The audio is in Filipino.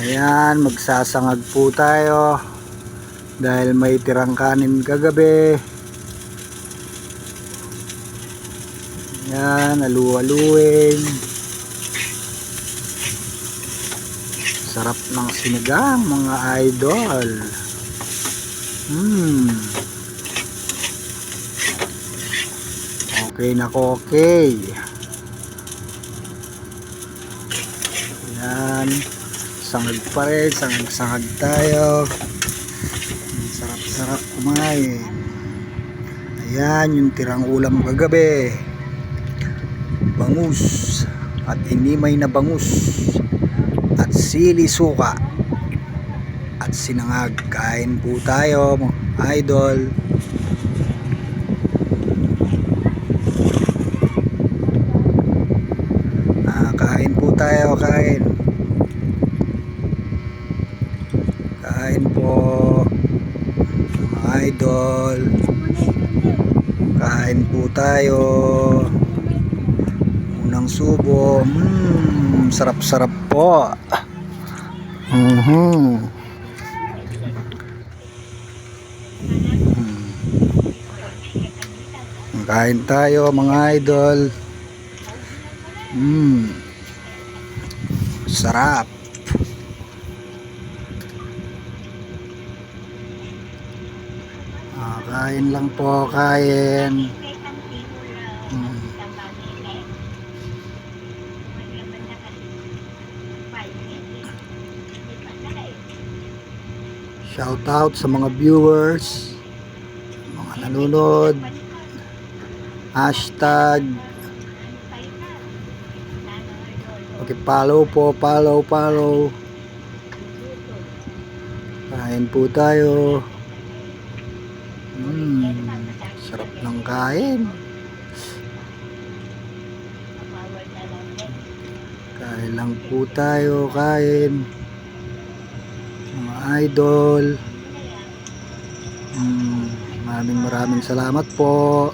Ayan, magsasangag po tayo dahil may tirang kanin kagabi. Ayan, alu-aluin. Sarap ng sinigang mga idol. Okay na okay. Ayan, sangag pa rin, sangag tayo. Sarap-sarap kumain. Ayan, yung tirang ulam kagabi. Bangus at inimay na bangus at sili suka at sinangag. Kain po tayo idol. Kain po tayo, kain po mga idol. Kain po tayo. Unang subo. Sarap-sarap po. Kain tayo mga idol. Sarap. Kain lang po, kain. Shout out sa mga viewers, mga nanonood. Hashtag. Okay, follow po, follow. Kain po tayo. Sarap ng kain. Kain lang po tayo, kain. Mga idol. Maraming salamat po.